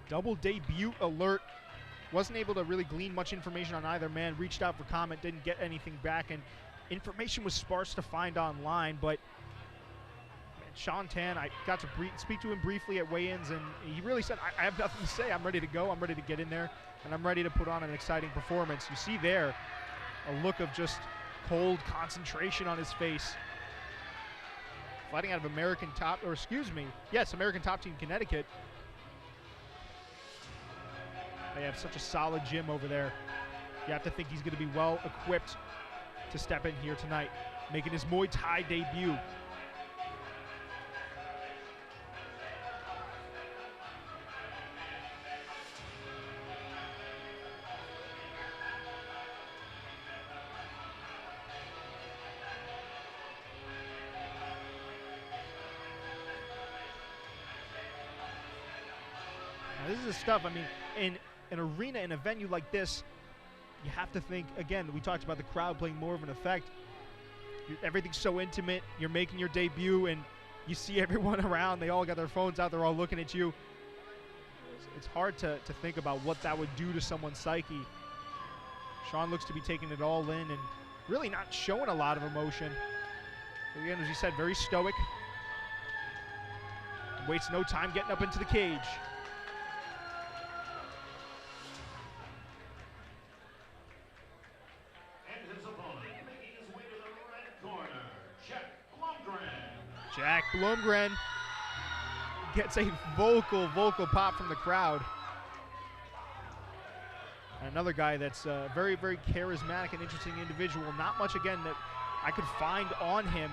Double debut alert. Wasn't able to really glean much information on either man. Reached out for comment, didn't get anything back, and information was sparse to find online. But man, Sean Tan, I got to speak to him briefly at weigh-ins, and he really said, I have nothing to say. I'm ready to go. I'm ready to get in there, and I'm ready to put on an exciting performance. You see there a look of just cold concentration on his face. Fighting out of American Top Team Connecticut. They have such a solid gym over there. You have to think he's going to be well equipped to step in here tonight, making his Muay Thai debut. Now, this is the stuff, I mean, in an arena, in a venue like this, you have to think, again, we talked about the crowd playing more of an effect. Everything's so intimate. You're making your debut, and you see everyone around. They all got their phones out. They're all looking at you. It's hard to think about what that would do to someone's psyche. Sean looks to be taking it all in and really not showing a lot of emotion. Again, as you said, very stoic. Waits no time getting up into the cage. Jack Blomgren gets a vocal pop from the crowd. And another guy that's a very, very charismatic and interesting individual. Not much, again, that I could find on him,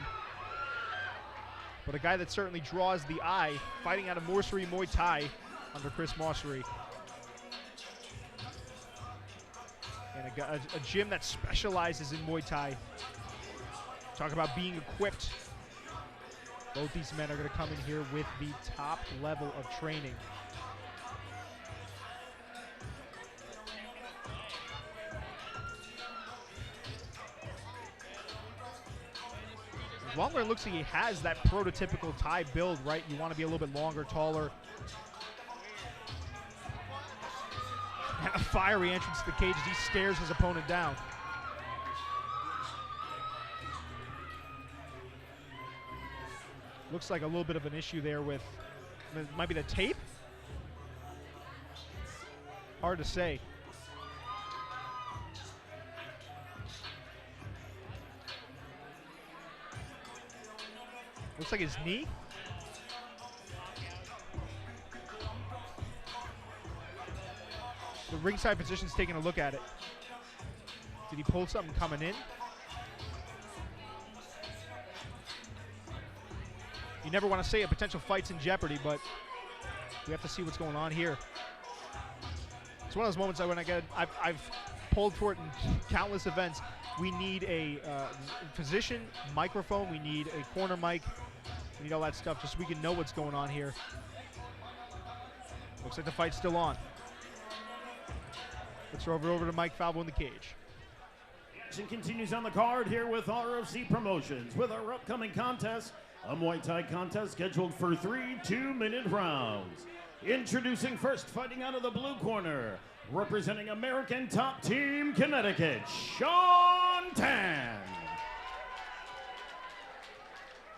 but a guy that certainly draws the eye, fighting out of Morsery Muay Thai under Chris Morsery. And a gym that specializes in Muay Thai. Talk about being equipped. Both these men are going to come in here with the top level of training. Blomgren looks like he has that prototypical Thai build, right? You want to be a little bit longer, taller. And a fiery entrance to the cage as he stares his opponent down. Looks like a little bit of an issue there with, it might be the tape? Hard to say. Looks like his knee. The ringside physician's taking a look at it. Did he pull something coming in? You never want to say a potential fight's in jeopardy, but we have to see what's going on here. It's one of those moments that when I've pulled for it in countless events. We need a physician, microphone, we need a corner mic, we need all that stuff just so we can know what's going on here. Looks like the fight's still on. Let's throw it over to Mike Falvo in the cage. Action continues on the card here with ROC Promotions with our upcoming contest. A Muay Thai contest scheduled for 3 2-minute rounds. Introducing first, fighting out of the blue corner, representing American Top Team Connecticut, Sean Tan.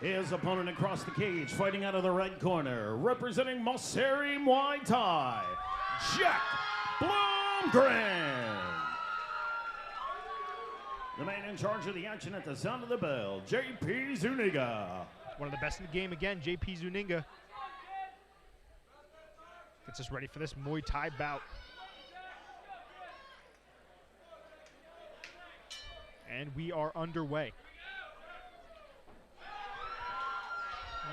His opponent across the cage, fighting out of the red corner, representing Morsery Muay Thai, Jack Blomgren. The man in charge of the action at the sound of the bell, JP Zuniga. One of the best in the game again, JP Zuniga. Gets us ready for this Muay Thai bout. And we are underway.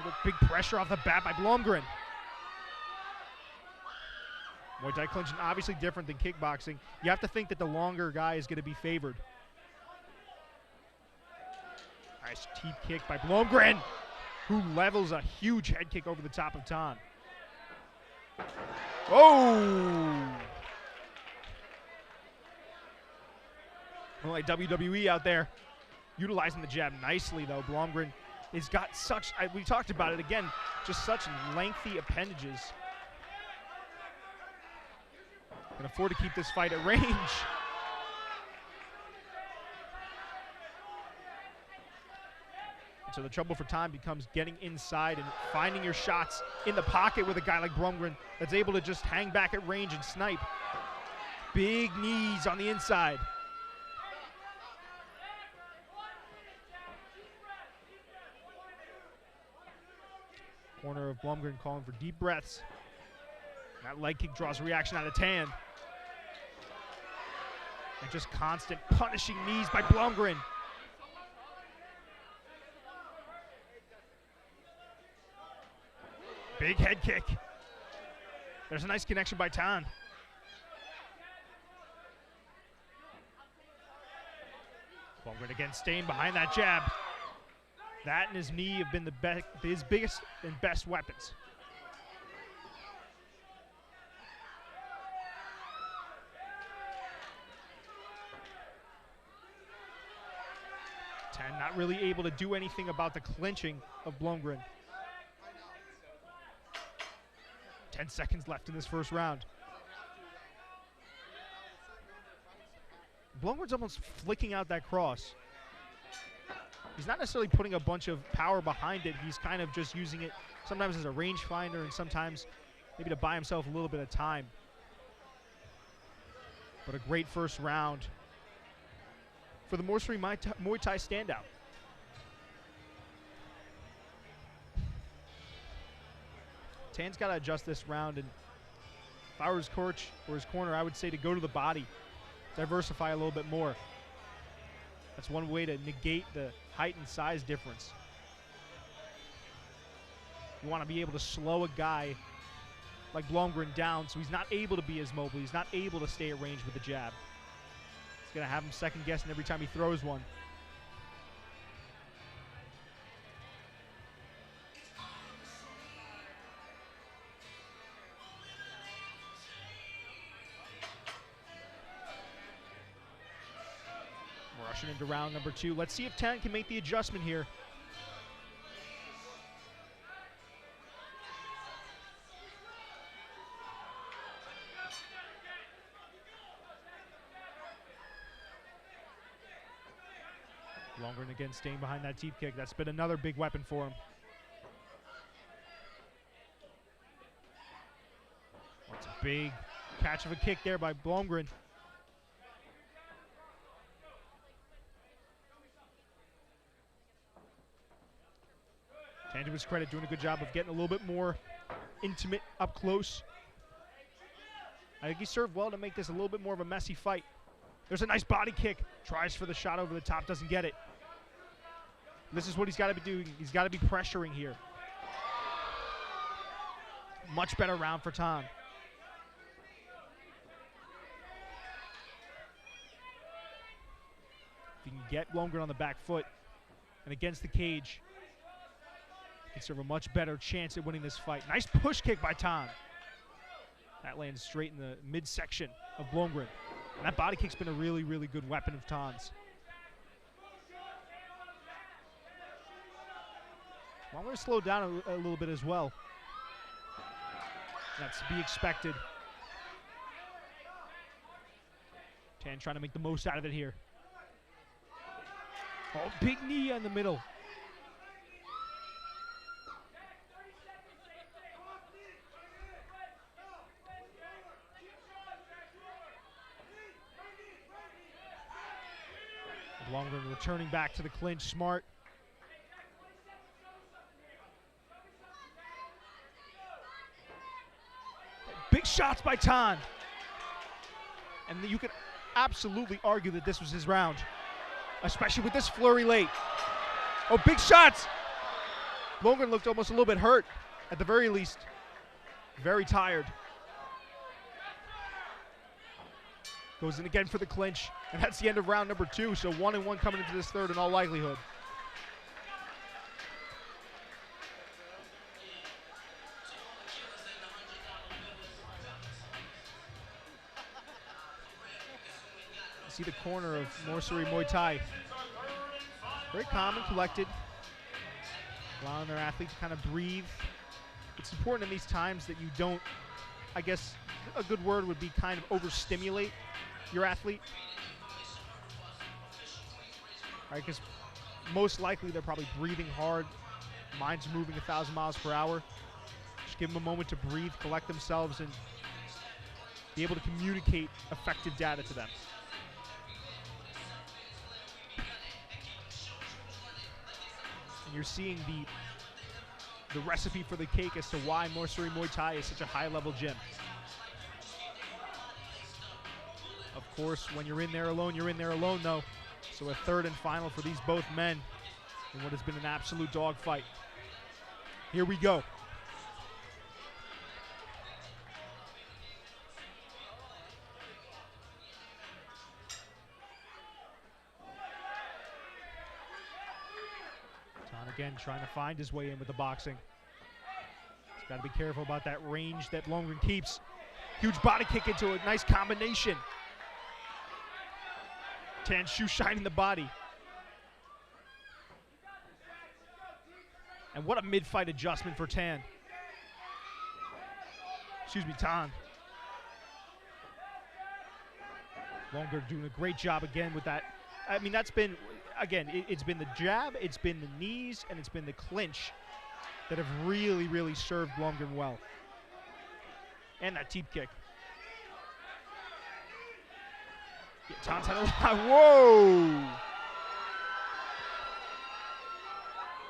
Another big pressure off the bat by Blomgren. Muay Thai clinching obviously different than kickboxing. You have to think that the longer guy is going to be favored. Nice teep kick by Blomgren, who levels a huge head kick over the top of Tan. Oh! Like WWE out there, utilizing the jab nicely though. Blomgren has got such, we talked about it again, just such lengthy appendages. Can afford to keep this fight at range. So the trouble for Tan becomes getting inside and finding your shots in the pocket with a guy like Blomgren that's able to just hang back at range and snipe. Big knees on the inside. Corner of Blomgren calling for deep breaths. That leg kick draws a reaction out of Tan. And just constant punishing knees by Blomgren. Big head kick. There's a nice connection by Tan. Blomgren again staying behind that jab. That and his knee have been his biggest and best weapons. Tan not really able to do anything about the clinching of Blomgren. 10 seconds left in this first round. Blomgren's almost flicking out that cross. He's not necessarily putting a bunch of power behind it. He's kind of just using it sometimes as a rangefinder and sometimes maybe to buy himself a little bit of time. But a great first round for the Muay Thai standout. Tan's got to adjust this round, and if I were his coach or his corner, I would say to go to the body, diversify a little bit more. That's one way to negate the height and size difference. You want to be able to slow a guy like Blomgren down so he's not able to be as mobile. He's not able to stay at range with the jab. It's going to have him second guessing every time he throws one. Rushing into round number 2. Let's see if Tan can make the adjustment here. Blomgren again staying behind that deep kick. That's been another big weapon for him. That's a big catch of a kick there by Blomgren. Tan, to his credit, doing a good job of getting a little bit more intimate up close. I think he served well to make this a little bit more of a messy fight. There's a nice body kick. Tries for the shot over the top, doesn't get it. This is what he's got to be doing. He's got to be pressuring here. Much better round for Tan. If you can get Blomgren on the back foot and against the cage, he can serve a much better chance at winning this fight. Nice push kick by Tan. That lands straight in the midsection of Blomgren. And that body kick's been a really, really good weapon of Tan's. Well, I'm going to slow down a little bit as well. That's to be expected. Tan trying to make the most out of it here. Oh, big knee in the middle. Blomgren returning back to the clinch, smart. Big shots by Tan. And you could absolutely argue that this was his round, especially with this flurry late. Oh, big shots. Blomgren looked almost a little bit hurt, at the very least. Very tired. Goes in again for the clinch, and that's the end of round number 2, so 1-1 coming into this third in all likelihood. See the corner of Muay Thai. Very calm and collected, allowing their athlete to kind of breathe. It's important in these times that you don't, I guess, a good word would be kind of overstimulate your athlete. Right, because most likely they're probably breathing hard, minds moving 1,000 miles per hour. Just give them a moment to breathe, collect themselves, and be able to communicate effective data to them. And you're seeing the recipe for the cake as to why Mortuary Muay Thai is such a high-level gym. Of course, when you're in there alone, you're in there alone, though. So a third and final for these both men in what has been an absolute dogfight. Here we go. Tan again trying to find his way in with the boxing. He's got to be careful about that range that Blomgren keeps. Huge body kick into a nice combination. Tan's shoe shining the body. And what a mid-fight adjustment for Tan. Excuse me, Tan. Blomgren doing a great job again with that. I mean, that's been, again, it's been the jab, it's been the knees, and it's been the clinch that have really, really served Blomgren well. And that teep kick. Yeah, Tan's had a lot. Whoa!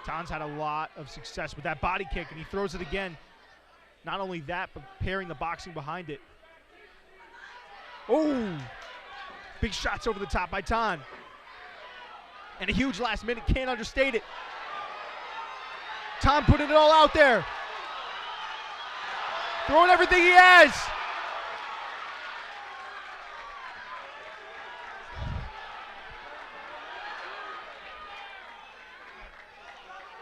Tan's had a lot of success with that body kick, and he throws it again. Not only that, but pairing the boxing behind it. Oh! Big shots over the top by Tan. And a huge last minute, can't understate it. Tan putting it all out there. Throwing everything he has.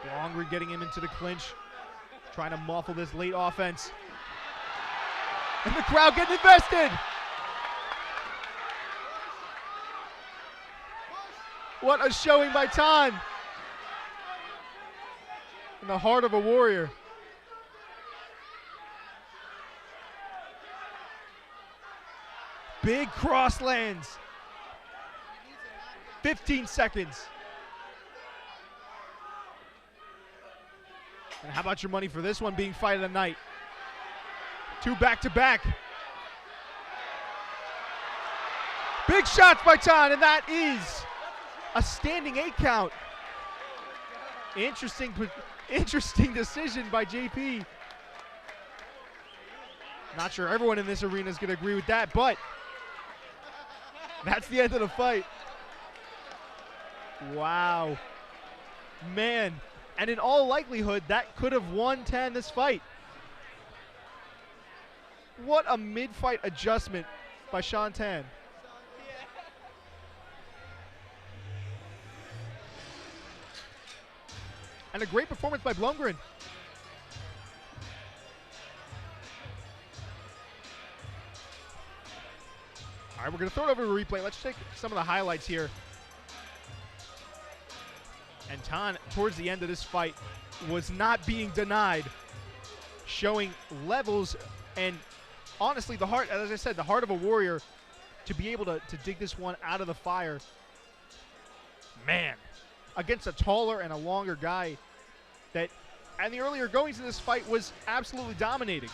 Blomgren getting him into the clinch, trying to muffle this late offense. And the crowd getting invested. What a showing by Tan. In the heart of a warrior. Big cross lands. 15 seconds. And how about your money for this one being fight of the night? 2 back-to-back. Big shots by Tan, and that is a standing 8 count. Interesting decision by JP. Not sure everyone in this arena is going to agree with that, but that's the end of the fight. Wow. Man. And in all likelihood, that could have won Tan this fight. What a mid-fight adjustment by Sean Tan. And a great performance by Blomgren. All right, we're going to throw it over to replay. Let's take some of the highlights here. And Tan, towards the end of this fight, was not being denied, showing levels and honestly the heart, as I said, the heart of a warrior to be able to dig this one out of the fire. Man, against a taller and a longer guy that, and the earlier goings in this fight was absolutely dominating.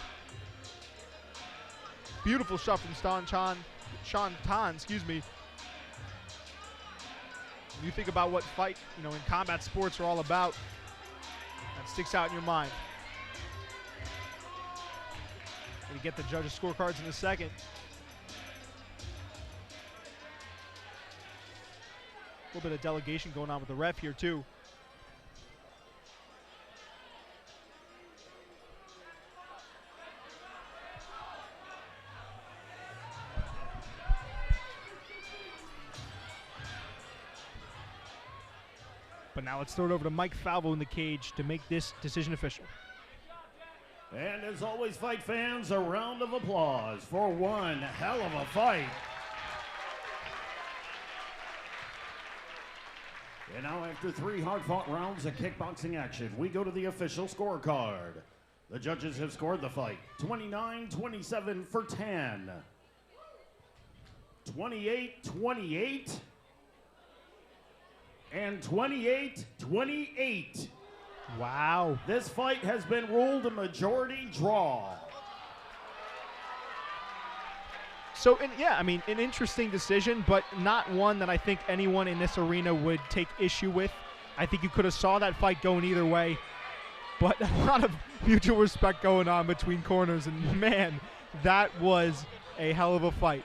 Beautiful shot from Sean Tan, excuse me. When you think about what fight, in combat sports are all about, that sticks out in your mind. We get the judges' scorecards in a second. A little bit of delegation going on with the ref here too. But now let's throw it over to Mike Falvo in the cage to make this decision official. And as always, fight fans, a round of applause for one hell of a fight. And now after 3 hard-fought rounds of kickboxing action, we go to the official scorecard. The judges have scored the fight 29-27 for Tan, 28-28, and 28-28. Wow. This fight has been ruled a majority draw. So, yeah, I mean, an interesting decision, but not one that I think anyone in this arena would take issue with. I think you could have saw that fight going either way, but a lot of mutual respect going on between corners, and man, that was a hell of a fight.